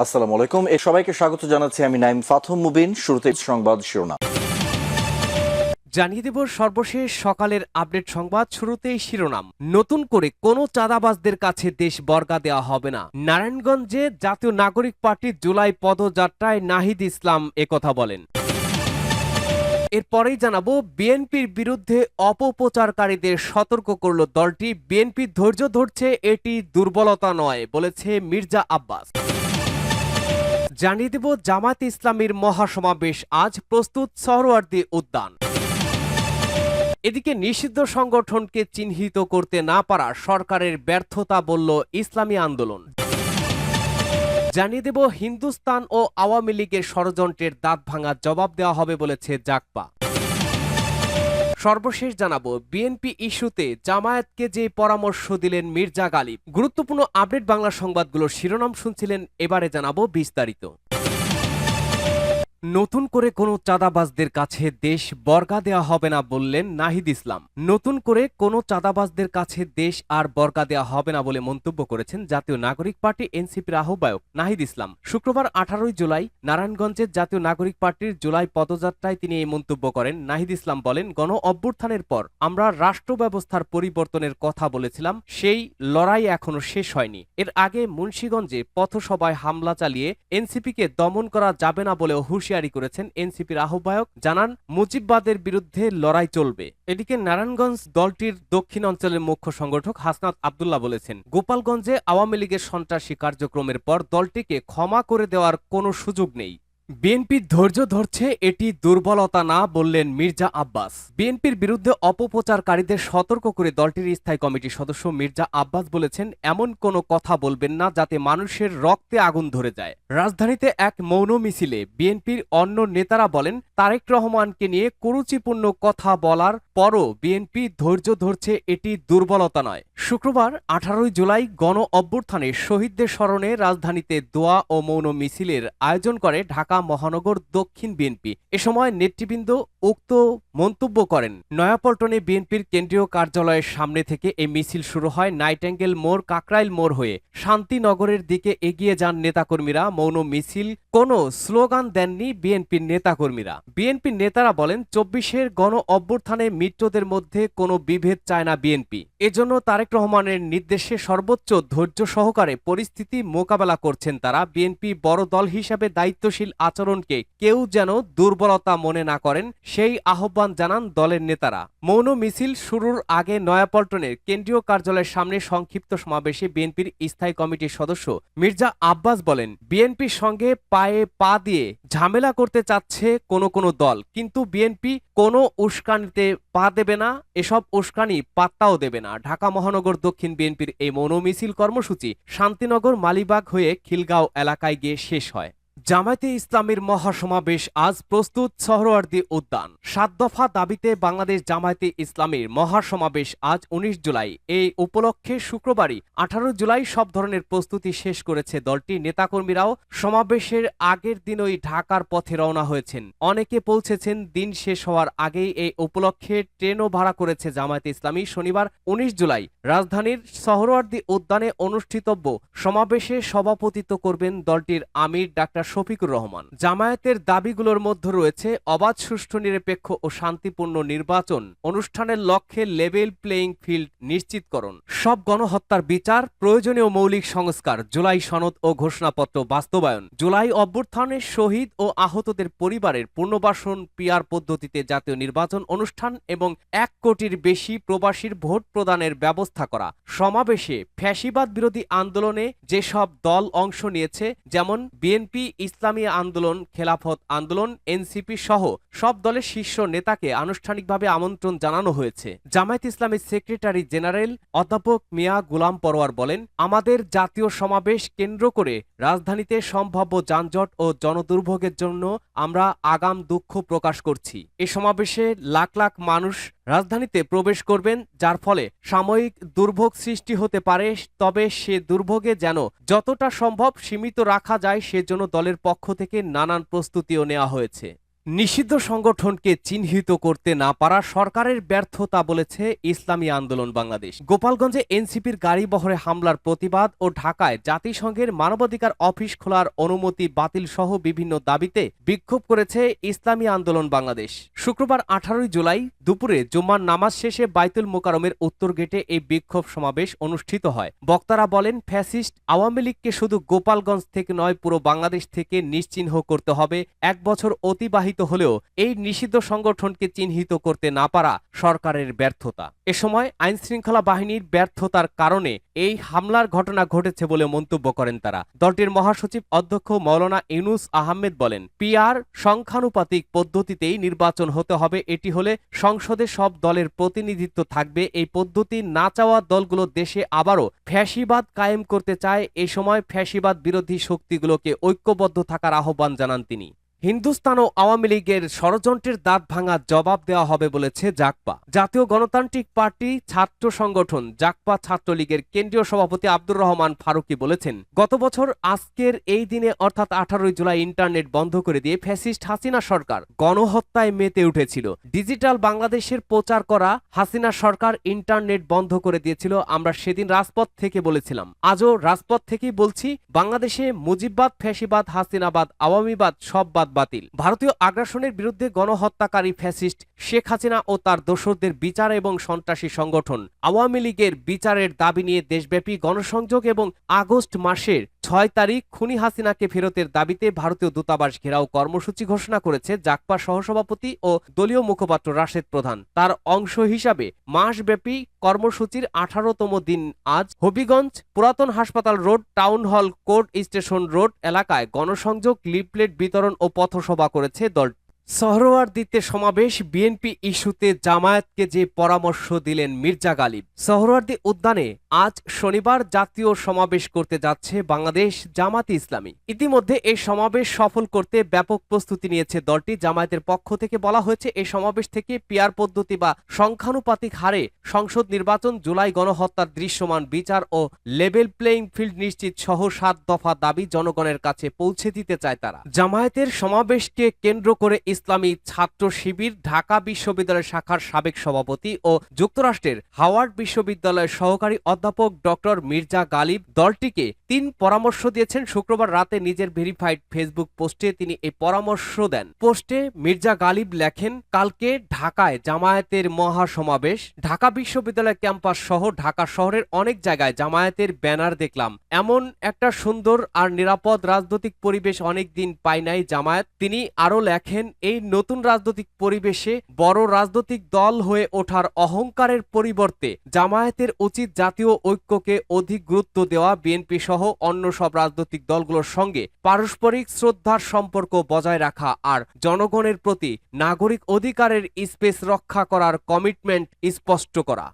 আসসালামু আলাইকুম। সবাইকে স্বাগত জানাচ্ছি আমি নাইম ফাথম মুবিন। শুরুতে সংবাদ শিরোনাম জানিয়ে দেব সর্বশেষ সকালের আপডেট সংবাদ। শুরুতেই শিরোনাম। নতুন করে কোনো চাঁদাবাজদের কাছে দেশ বর্গা দেওয়া হবে না। নারায়ণগঞ্জে জাতীয় নাগরিক পার্টির জুলাই পদযাত্রায় নাহিদ ইসলাম একথা বলেন। এরপরেই জানাবো বিএনপির বিরুদ্ধে অপপ্রচারকারীদের সতর্ক করল দলটি। বিএনপি ধৈর্য ধরছে, এটি দুর্বলতা নয় বলেছে মির্জা আব্বাস। জানিয়ে দেব জামায়াতে ইসলামীর মহাসমাবেশ আজ, প্রস্তুত সোহরাওয়ার্দী উদ্যান। এদিকে নিষিদ্ধ সংগঠনকে চিহ্নিত করতে না পারা সরকারের ব্যর্থতা বলল ইসলামী আন্দোলন। জানিয়ে দেব হিন্দুস্তান ও আওয়ামী লীগের ষড়যন্ত্রের দাঁত ভাঙার জবাব দেওয়া হবে বলেছে জাগপা। সর্বশেষ জানাবো বিএনপি ইস্যুতে জামায়াতকে যে পরামর্শ দিলেন মির্জা গালিব। গুরুত্বপূর্ণ আপডেট বাংলা সংবাদগুলোর শিরোনাম শুনছিলেন, এবারে জানাবো বিস্তারিত। নতুন করে কোনো চাঁদাবাজদের কাছে দেশ বর্গা দেওয়া হবে না বললেন নাহিদ ইসলাম। নতুন করে কোনো চাঁদাবাজদের কাছে দেশ আর বর্গা দেওয়া হবে না বলে মন্তব্য করেছেন জাতীয় নাগরিক পার্টি এনসিপির আহ্বায়ক নাহিদ ইসলাম। শুক্রবার 18 জুলাই নারায়ণগঞ্জের জাতীয় নাগরিক পার্টির জুলাই পদযাত্রায় তিনি এই মন্তব্য করেন। নাহিদ ইসলাম বলেন, গণ অভ্যুত্থানের পর আমরা রাষ্ট্র ব্যবস্থার পরিবর্তনের কথা বলেছিলাম, সেই লড়াই এখনো শেষ হয়নি। এর আগে মুন্সিগঞ্জে পথসভায় হামলা চালিয়ে এনসিপিকে দমন করা যাবে না বলেও হুঁশিয়ারি করেছেন এনসিপির আহ্বায়ক। জানান, মুজিববাদের বিরুদ্ধে লড়াই চলবে। এদিকে নারায়ণগঞ্জ দলটির দক্ষিণ অঞ্চলের মুখ্য সংগঠক হাসনাত আব্দুল্লাহ বলেছেন, গোপালগঞ্জে আওয়ামী লীগের সন্ত্রাসী কার্যক্রমের পর দলটিকে ক্ষমা করে দেওয়ার কোনো সুযোগ নেই। বিএনপি ধৈর্য ধরছে, এটি দুর্বলতা না বললেন মির্জা আব্বাস। বিএনপির বিরুদ্ধে অপপ্রচারকারীদের সতর্ক করে দলটির স্থায়ী কমিটির সদস্য মির্জা আব্বাস বলেছেন, এমন কোনো কথা বলবেন না যাতে মানুষের রক্তে আগুন ধরে যায়। রাজধানীতে এক মৌন মিছিলে বিএনপির অন্য নেতারা বলেন, তারেক রহমানকে নিয়ে কুরুচিপূর্ণ কথা বলার পরও বিএনপি ধৈর্য ধরছে, এটি দুর্বলতা নয়। শুক্রবার 18 জুলাই গণ অভ্যুত্থানে শহীদদের স্মরণে রাজধানীতে দোয়া ও মৌন মিছিলের আয়োজন করে ঢাকা মহানগর দক্ষিণ বিএনপি। এ সময় নেতৃবৃন্দ উক্ত মন্তব্য করেন। নয়াপল্টনে বিএনপির কেন্দ্রীয় কার্যালয়ের সামনে থেকে এই মিছিল শুরু হয়। নাইটেঙ্গেল মোড়, কাকরাইল মোড় হয়ে শান্তিনগরের দিকে এগিয়ে যান নেতাকর্মীরা। মৌন মিছিল, কোনো স্লোগান দেননি বিএনপির নেতাকর্মীরা। বিএনপির নেতারা বলেন, 24-এর গণ অভ্যুত্থানে মিত্রদের মধ্যে কোনো বিভেদ চায় না বিএনপি। এজন্য তারেক রহমানের নির্দেশে সর্বোচ্চ ধৈর্য সহকারে পরিস্থিতি মোকাবেলা করছেন তারা। বিএনপি বড় দল হিসাবে দায়িত্বশীল আচরণকে কেউ যেন দুর্বলতা মনে না করেন, সেই আহ্বান জানান দলের নেতারা। মৌন মিছিল শুরুর আগে নয়াপল্টনের কেন্দ্রীয় কার্যালয়ের সামনে সংক্ষিপ্ত সমাবেশে বিএনপির স্থায়ী কমিটির সদস্য মির্জা আব্বাস বলেন, বিএনপির সঙ্গে পায়ে পা দিয়ে ঝামেলা করতে চাচ্ছে কোনো দল, কিন্তু বিএনপি কোনো উস্কানিতে পা দেবে না, এসব উস্কানি পাত্তাও দেবে না। ঢাকা মহানগর দক্ষিণ বিএনপির এই মৌন মিছিল কর্মসূচি শান্তিনগর মালিবাগ হয়ে খিলগাঁও এলাকায় গিয়ে শেষ হয়। জামায়াতে ইসলামীর মহাসমাবেশ আজ, প্রস্তুত সোহরাওয়ার্দী উদ্যান। 7 দফা দাবিতে বাংলাদেশ জামায়াতে ইসলামীর মহাসমাবেশ আজ 19 জুলাই। এই উপলক্ষে শুক্রবারই 18 জুলাই সব ধরনের প্রস্তুতি শেষ করেছে দলটি। নেতাকর্মীরাও সমাবেশের আগের দিনই ঢাকার পথে রওনা হয়েছেন। অনেকে পৌঁছেছেন দিন শেষ হওয়ার আগেই। এই উপলক্ষে ট্রেনও ভাড়া করেছে জামায়াতে ইসলামী। শনিবার 19 জুলাই রাজধানীর সোহরাওয়ার্দী উদ্যানে অনুষ্ঠিতব্য সমাবেশে সভাপতিত্ব করবেন দলটির আমির ডাক্তার শফিকুর রহমান। জামায়াতের দাবিগুলোর মধ্যে রয়েছে অবাধ, সুষ্ঠু, নিরপেক্ষ ও শান্তিপূর্ণ নির্বাচন, অনুষ্ঠানের লক্ষ্যে লেভেল প্লেইং ফিল্ড নিশ্চিতকরণ, সব গণহত্যার বিচার, প্রয়োজনীয় মৌলিক সংস্কার, জুলাই সনদ ও ঘোষণাপত্র বাস্তবায়ন, জুলাই অভ্যুত্থানের শহীদ ও আহতদের পরিবারের পুনর্বাসন, পিআর পদ্ধতিতে জাতীয় নির্বাচন অনুষ্ঠান এবং 1 কোটির বেশি প্রবাসীর ভোট প্রদানের ব্যবস্থা করা। সমাবেশে ফ্যাসিবাদ বিরোধী আন্দোলনে যেসব দল অংশ নিয়েছে, যেমন বিএনপি, ইসলামী আন্দোলন, খেলাফত আন্দোলন, এনসিপি সহ সব দলের শীর্ষ নেতাকে আনুষ্ঠানিকভাবে আমন্ত্রণ জানানো হয়েছে। জামায়াত ইসলামীর সেক্রেটারি জেনারেল অধ্যাপক মিয়া গোলাম পরোয়ার বলেন, আমাদের জাতীয় সমাবেশ কেন্দ্র করে রাজধানীতে সম্ভাব্য যানজট ও জনদুর্ভোগের জন্য আমরা আগাম দুঃখ প্রকাশ করছি। এ সমাবেশে লাখ লাখ মানুষ রাজধানীতে প্রবেশ করবেন, যার ফলে সাময়িক দুর্ভোগ সৃষ্টি হতে পারে, তবে সে দুর্ভোগে যেন যতটা সম্ভব সীমিত রাখা যায় সেজন্য দলের পক্ষ থেকে নানান প্রস্তুতিও নেওয়া হয়েছে। নিষিদ্ধ সংগঠনকে চিহ্নিত করতে না পারা সরকারের ব্যর্থতা বলেছে ইসলামী আন্দোলন বাংলাদেশ। গোপালগঞ্জে এনসিপির গাড়িবহরে হামলার প্রতিবাদ ও ঢাকায় জাতিসংঘের মানবাধিকার অফিস খোলার অনুমতি বাতিল সহ বিভিন্ন দাবিতে বিক্ষোভ করেছে ইসলামী আন্দোলন বাংলাদেশ। শুক্রবার 18 জুলাই দুপুরে জুম্মার নামাজ শেষে বাইতুল মোকাররমের উত্তর গেটে এই বিক্ষোভ সমাবেশ অনুষ্ঠিত হয়। বক্তারা বলেন, ফ্যাসিস্ট আওয়ামী লীগকে শুধু গোপালগঞ্জ থেকে নয়, পুরো বাংলাদেশ থেকে নিশ্চিহ্ন করতে হবে। 1 বছর অতিবাহিত হলেও এই নিষিদ্ধ সংগঠনকে চিহ্নিত করতে না পারা সরকারের ব্যর্থতা। এ সময় আইনশৃঙ্খলা বাহিনীর ব্যর্থতার কারণে এই হামলার ঘটনা ঘটেছে বলে মন্তব্য করেন তারা। দলটির মহাসচিব অধ্যক্ষ মাওলানা ইউনুস আহমেদ বলেন, পিআর সংখ্যানুপাতিক পদ্ধতিতেই নির্বাচন হতে হবে। এটি হলে সংসদে সব দলের প্রতিনিধিত্ব থাকবে। এই পদ্ধতি না চাওয়া দলগুলো দেশে আবারও ফ্যাসিবাদ কায়েম করতে চায়। এ সময় ফ্যাসিবাদ বিরোধী শক্তিগুলোকে ঐক্যবদ্ধ থাকার আহ্বান জানান তিনি। হিন্দুস্তান ও আওয়ামী লীগের ষড়যন্ত্রের দাঁত ভাঙা জবাব দেওয়া হবে বলেছে জাকপা। জাতীয় গণতান্ত্রিক পার্টি ছাত্র সংগঠন জাকপা ছাত্রলীগের কেন্দ্রীয় সভাপতি আব্দুর রহমান ফারুকী বলেছেন, গত বছর আজকের এই দিনে অর্থাৎ 18 জুলাই ইন্টারনেট বন্ধ করে দিয়ে ফ্যাসিস্ট হাসিনা সরকার গণহত্যায় মেতে উঠেছিল। ডিজিটাল বাংলাদেশের প্রচার করা হাসিনা সরকার ইন্টারনেট বন্ধ করে দিয়েছিল। আমরা সেদিন রাজপথ থেকে বলেছিলাম, আজও রাজপথ থেকেই বলছি, বাংলাদেশে মুজিববাদ, ফ্যাসিবাদ, হাসিনাবাদ, আওয়ামীবাদ সব বাদ বাতিল। ভারতীয় আগ্রাসনের বিরুদ্ধে গণহত্যাকারী ফ্যাসিস্ট শেখ হাসিনা ও তার দোসরদের বিচার এবং সন্ত্রাসী সংগঠন আওয়ামী লীগের বিচারের দাবি নিয়ে দেশব্যাপী গণসংযোগ এবং আগস্ট মাসের 6 তারিখ খুনি হাসিনাকে ফেরতের দাবিতে ভারতীয় দূতাবাস ঘেরাও কর্মসূচি ঘোষণা করেছে জাকপা সহসভাপতি ও দলীয় মুখপাত্র রাশেদ প্রধান। তার অংশ হিসাবে মাসব্যাপী কর্মসূচির 18তম দিন আজ হবিগঞ্জ পুরাতন হাসপাতাল road, town hall, court station road এলাকায় গণসংযোগ, লিফলেট বিতরণ ও পথসভা করেছে দলটি। সোহরাওয়ার্দীতে সমাবেশ, বিএনপি ইস্যুতে জামায়াতকে যে পরামর্শ দিলেন মির্জা গালিব। সোহরাওয়ার্দী উদ্যানে আজ শনিবার জাতীয় সমাবেশ করতে যাচ্ছে বাংলাদেশ জামায়াতে ইসলামী। ইতিমধ্যে এই সমাবেশ সফল করতে ব্যাপক প্রস্তুতি নিয়েছে দলটি। জামায়াতের পক্ষ থেকে বলা হয়েছে, এই সমাবেশ থেকে পিআর পদ্ধতি বা সংখ্যানুপাতিক হারে সংসদ নির্বাচন, জুলাই গণহত্যার দৃশ্যমান বিচার ও লেভেল প্লেইং ফিল্ড নিশ্চিত সহ 7 দফা দাবি জনগণের কাছে পৌঁছে দিতে চায় তারা। জামায়াতের সমাবেশকে কেন্দ্র করে ইসলামী ছাত্র শিবির ঢাকা বিশ্ববিদ্যালয় শাখার সাবেক সভাপতি ও যুক্তরাষ্ট্রের হাওয়ার্ড বিশ্ববিদ্যালয়ের সহকারী অধ্যাপক ডক্টর মির্জা গালিব দলটিকে 3 পরামর্শ দিয়েছেন। শুক্রবার রাতে নিজের ভেরিফাইড ফেসবুক পোস্টে তিনি এই পরামর্শ দেন। পোস্টে মির্জা গালিব লেখেন, কালকে ঢাকায় জামায়াতের মহাসমাবেশ। ঢাকা বিশ্ববিদ্যালয় ক্যাম্পাস সহ ঢাকা শহরের অনেক জায়গায় জামায়াতের ব্যানার দেখলাম। এমন একটা সুন্দর আর নিরাপদ রাজনৈতিক পরিবেশ অনেকদিন পায় নাই জামায়াত। তিনি আরো লেখেন, এই নতুন রাজনৈতিক পরিবেশে বড় রাজনৈতিক দল হয়ে ওঠার অহংকারের পরিবর্তে জামায়াতের উচিত জাতীয় ঐক্যকে অধিক গুরুত্ব দেওয়া, বিএনপি সহ অন্য সব রাজনৈতিক দলগুলোর সঙ্গে পারস্পরিক শ্রদ্ধার সম্পর্ক বজায় রাখা আর জনগণের প্রতি নাগরিক অধিকারের স্পেস রক্ষা করার কমিটমেন্ট স্পষ্ট করা।